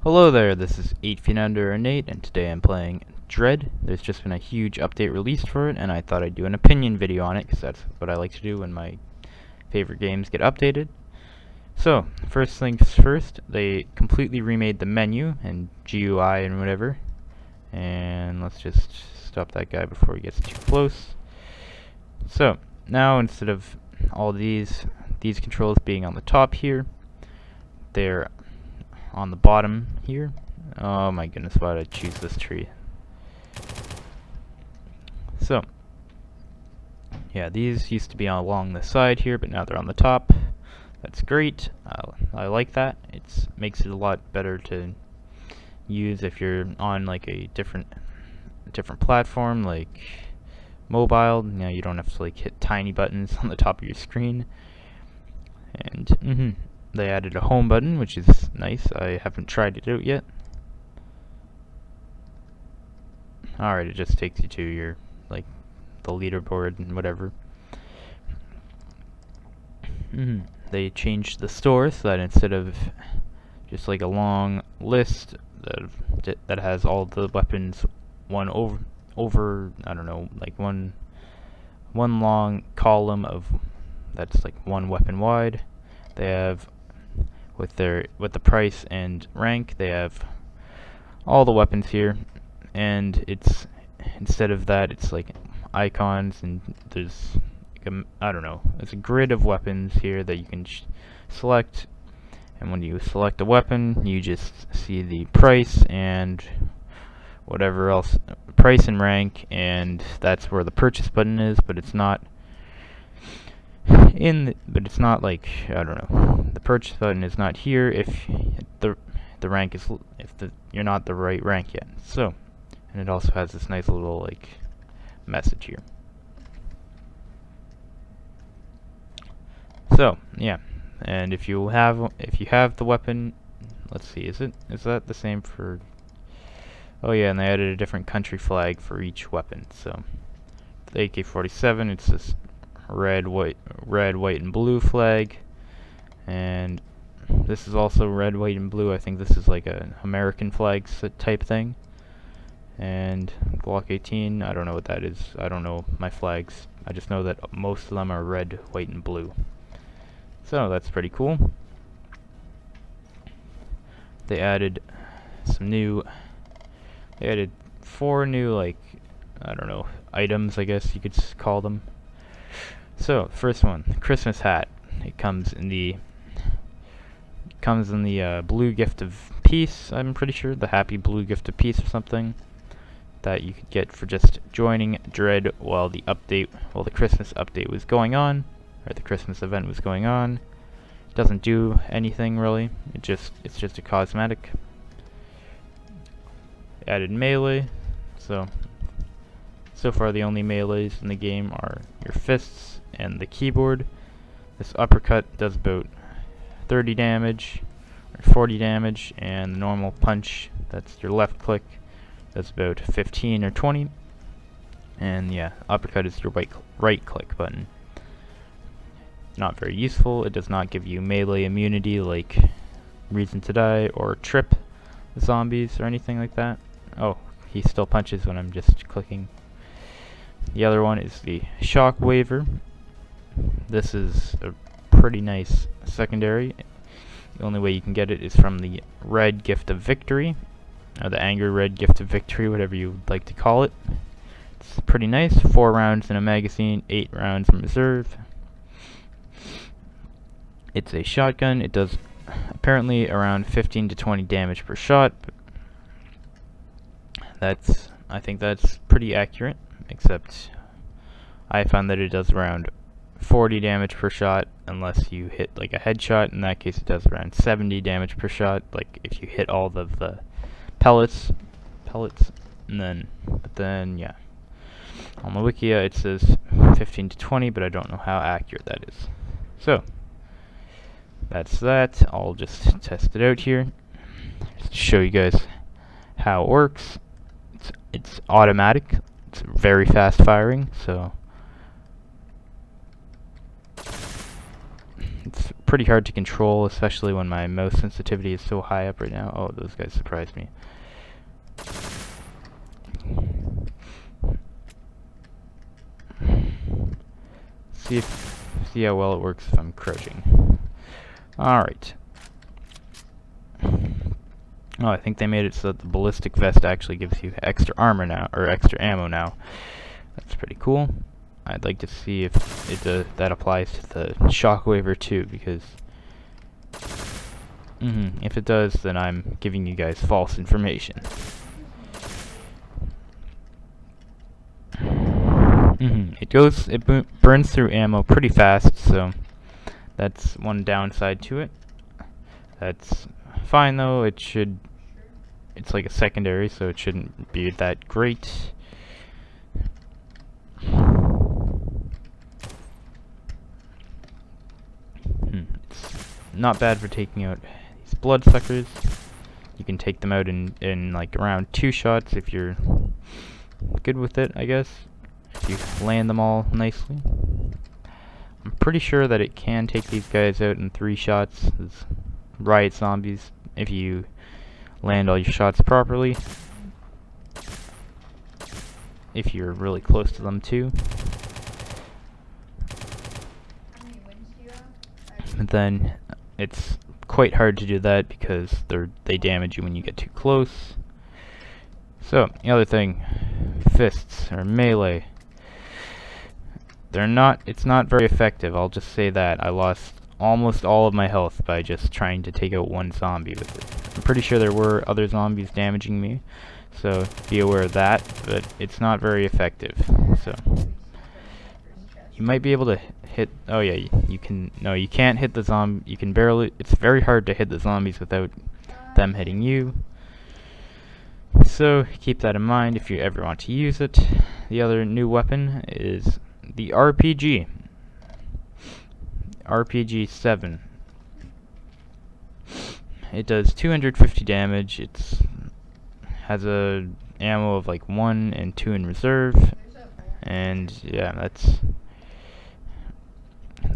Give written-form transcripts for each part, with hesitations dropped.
Hello there, this is 8 Feet Under and Nate, and today I'm playing Dread. There's just been a huge update released for it, and I thought I'd do an opinion video on it, because that's what I like to do when my favorite games get updated. So, first things first, they completely remade the menu and GUI and whatever. And let's just stop that guy before he gets too close. So, now instead of all these controls being on the top here, they're on the bottom here. Oh my goodness, why did I choose this tree? So, yeah, these used to be along the side here, but now they're on the top. That's great. I like that. It makes it a lot better to use if you're on like a different platform, like mobile. You know, you don't have to like hit tiny buttons on the top of your screen. And they added a home button, which is nice. I haven't tried it out yet. Alright, it just takes you to your, like, the leaderboard and whatever. They changed the store so that instead of just like a long list that has all the weapons one over I don't know, like one long column of that's like one weapon wide. They have with the price and rank, they have all the weapons here, and it's instead of that, it's like icons, and there's like I don't know, there's a grid of weapons here that you can select, and when you select a weapon, you just see the price and whatever else, price and rank, and that's where the purchase button is, but it's not like, I don't know, the purchase button is not here if the rank is, you're not the right rank yet. So, and it also has this nice little like message here. So, yeah, and if you have the weapon, let's see, is that the same for? Oh yeah, and they added a different country flag for each weapon. So, the AK-47, it's this red, white, and blue flag, and this is also red, white, and blue. I think this is like an American flag type thing. And Glock 18, I don't know what that is. I don't know my flags. I just know that most of them are red, white, and blue. So that's pretty cool. They added they added 4 new, like, I don't know, items, I guess you could call them. So, first one, the Christmas hat. It comes in the blue gift of peace, I'm pretty sure, the happy blue gift of peace or something, that you could get for just joining Dread while the Christmas update was going on, or the Christmas event was going on. It doesn't do anything really. It's just a cosmetic. Added melee. So far the only melees in the game are your fists and the keyboard. This uppercut does about 30 damage or 40 damage, and the normal punch, that's your left click, that's about 15 or 20. And yeah, uppercut is your right click button. Not very useful. It does not give you melee immunity like Reason to Die or Trip the zombies or anything like that. Oh, he still punches when I'm just clicking. The other one is the Shockwaver. This is a pretty nice secondary. The only way you can get it is from the Red Gift of Victory, or the Angry Red Gift of Victory, whatever you would like to call it. It's pretty nice. 4 rounds in a magazine, 8 rounds in reserve. It's a shotgun. It does apparently around 15 to 20 damage per shot. I think that's pretty accurate, except I found that it does around 40 damage per shot unless you hit like a headshot. In that case, it does around 70 damage per shot, like if you hit all of the pellets, and then yeah. On the Wikia it says 15 to 20, but I don't know how accurate that is. So, that's that. I'll just test it out here, just to show you guys how it works. It's automatic. It's very fast firing, so it's pretty hard to control, especially when my mouse sensitivity is so high up right now. Oh, those guys surprised me. See how well it works if I'm crouching. Alright. Oh, I think they made it so that the ballistic vest actually gives you extra armor now, or extra ammo now. That's pretty cool. I'd like to see if that applies to the Shockwaver too, because if it does, then I'm giving you guys false information. It burns through ammo pretty fast, so that's one downside to it. That's fine though. It's like a secondary, so it shouldn't be that great. It's not bad for taking out these bloodsuckers. You can take them out in like around 2 shots if you're good with it, I guess. If you land them all nicely. I'm pretty sure that it can take these guys out in 3 shots as riot zombies if you land all your shots properly. If you're really close to them too. But then it's quite hard to do that because they damage you when you get too close. So, the other thing, fists or melee. It's not very effective, I'll just say that. I lost almost all of my health by just trying to take out one zombie with it. I'm pretty sure there were other zombies damaging me, so be aware of that, but it's not very effective. So you might be able to hit, oh yeah, you can't hit the zombie, you can barely, it's very hard to hit the zombies without them hitting you. So keep that in mind if you ever want to use it. The other new weapon is the RPG. RPG 7. It does 250 damage. It's has a ammo of like 1 and 2 in reserve. And yeah, that's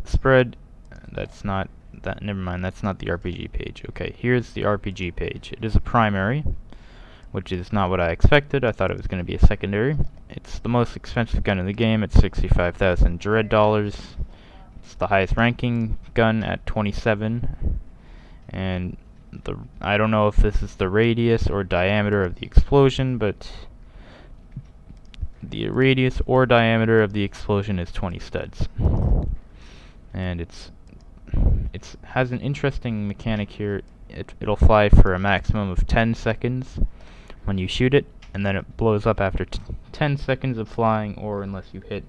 spread. That's not that. Never mind. That's not the RPG page. Okay, here's the RPG page. It is a primary, which is not what I expected. I thought it was going to be a secondary. It's the most expensive gun in the game. It's 65,000 Dread dollars. It's the highest ranking gun at 27. And I don't know if this is the radius or diameter of the explosion, but the radius or diameter of the explosion is 20 studs. And it has an interesting mechanic here. It'll fly for a maximum of 10 seconds when you shoot it, and then it blows up after 10 seconds of flying, or unless you hit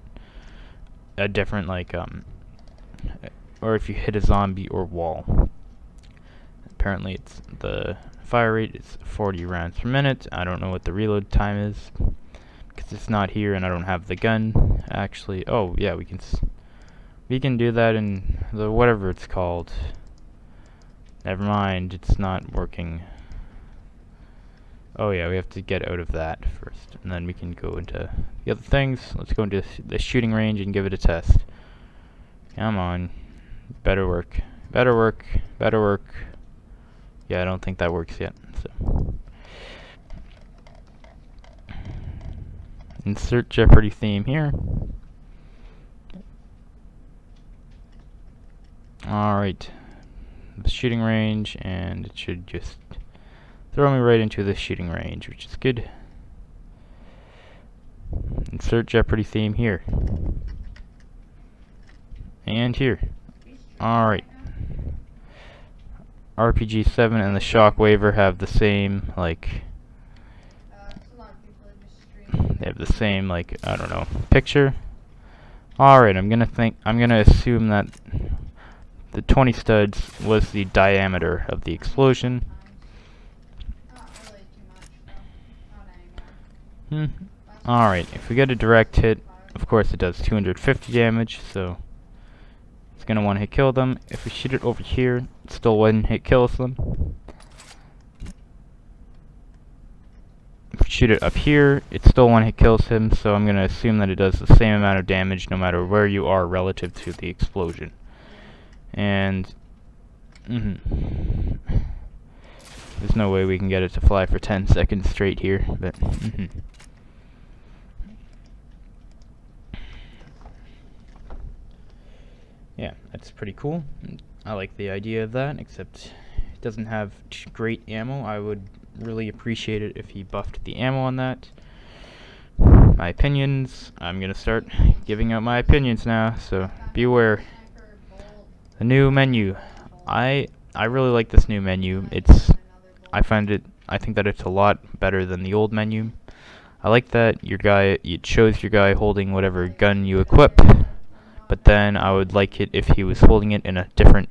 a different, like, or if you hit a zombie or wall. Apparently it's the fire rate is 40 rounds per minute. I don't know what the reload time is, because it's not here and I don't have the gun, actually. Oh, yeah, we can do that in the whatever it's called. Never mind, it's not working. Oh yeah, we have to get out of that first, and then we can go into the other things. Let's go into the shooting range and give it a test. Come on. Better work. Better work. Better work. Yeah, I don't think that works yet. So insert Jeopardy theme here. Alright. The shooting range, and it should just throw me right into the shooting range, which is good. Insert Jeopardy theme here. And here. Alright. RPG 7 and the Shockwaver have the same, like, they have the same, like, I don't know, picture. Alright, I'm gonna assume that the 20 studs was the diameter of the explosion. Alright, if we get a direct hit, of course it does 250 damage, so it's gonna one hit kill them. If we shoot it over here, it still one hit kills them. If we shoot it up here, it still one hit kills him, so I'm gonna assume that it does the same amount of damage no matter where you are relative to the explosion. And There's no way we can get it to fly for 10 seconds straight here, but yeah, that's pretty cool. I like the idea of that, except it doesn't have great ammo. I would really appreciate it if he buffed the ammo on that. My opinions. I'm gonna start giving out my opinions now, so beware. The new menu. I really like this new menu. I think that it's a lot better than the old menu. I like that it shows your guy holding whatever gun you equip, but then I would like it if he was holding it in a different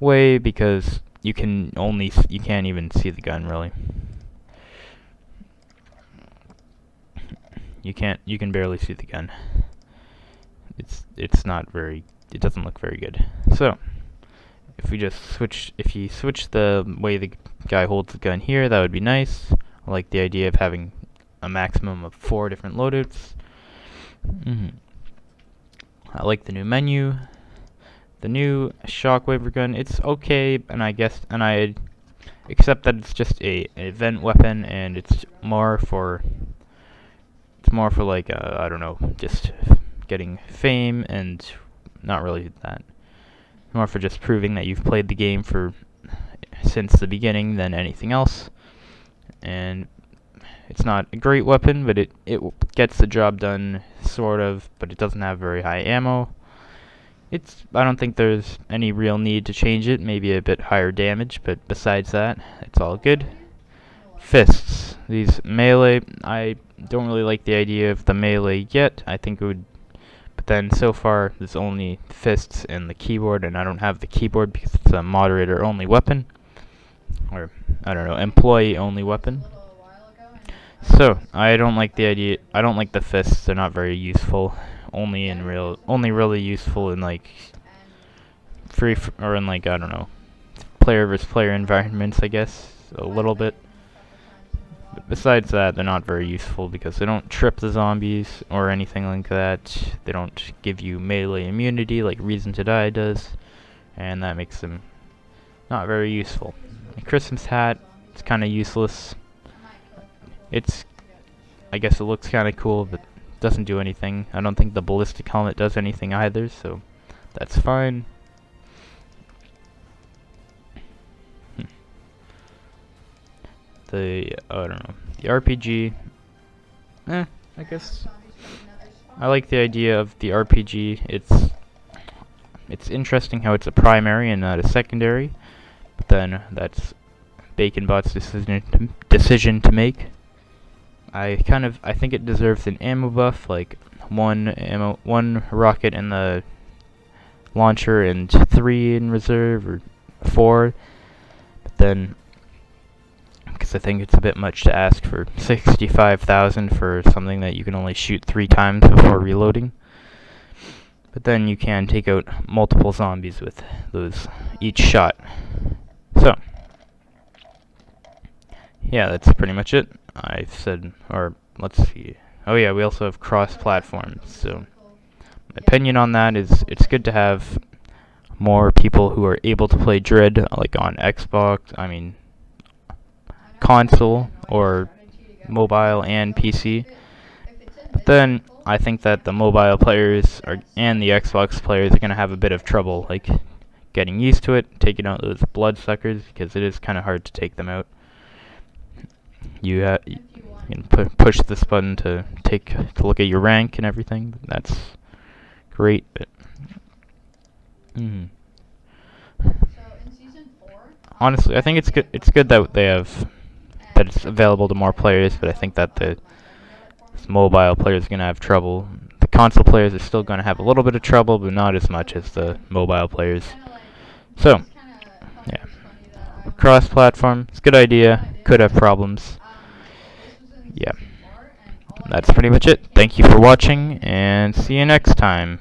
way, because you can't even see the gun really. You can barely see the gun. It doesn't look very good. So if you switch the way the guy holds the gun here, that would be nice. I like the idea of having a maximum of 4 different loadouts. I like the new menu. The new shockwave gun, it's okay, and I accept that it's just an event weapon, and it's more for like I don't know, just getting fame, and not really that. More for just proving that you've played the game since the beginning than anything else. And it's not a great weapon, but it gets the job done, sort of, but it doesn't have very high ammo. I don't think there's any real need to change it, maybe a bit higher damage, but besides that, it's all good. Fists. These melee, I don't really like the idea of the melee yet. I think it would, but then so far there's only fists and the keyboard, and I don't have the keyboard because it's a moderator only weapon, or I don't know, employee only weapon. So I don't like the fists. They're not very useful. Only really useful in like in like, I don't know, player versus player environments, I guess, a little bit. But besides that, they're not very useful because they don't trip the zombies or anything like that. They don't give you melee immunity like Reason to Die does, and that makes them not very useful. The Christmas hat, it's kind of useless. I guess it looks kind of cool, but doesn't do anything. I don't think the ballistic helmet does anything either, so that's fine. I don't know, the RPG, I guess I like the idea of the RPG. It's interesting how it's a primary and not a secondary, but then that's BaconBot's decision to make. I think it deserves an ammo buff, like one rocket in the launcher and 3 in reserve, or 4. But then, because I think it's a bit much to ask for 65,000 for something that you can only shoot 3 times before reloading. But then you can take out multiple zombies with those each shot. So yeah, that's pretty much it. I've said, or let's see. Oh yeah, we also have cross-platform. So my opinion on that is it's good to have more people who are able to play Dread, like on Xbox, console, or mobile and PC. But then I think that the mobile players and the Xbox players are going to have a bit of trouble, like getting used to it, taking out those bloodsuckers, because it is kind of hard to take them out. You can push this button to look at your rank and everything. That's great. But honestly, I think it's good. It's good that that it's available to more players. But I think that the mobile players are gonna have trouble. The console players are still gonna have a little bit of trouble, but not as much as the mobile players. So yeah, cross-platform. It's a good idea. Could have problems. Yeah, that's pretty much it. Thank you for watching, and see you next time.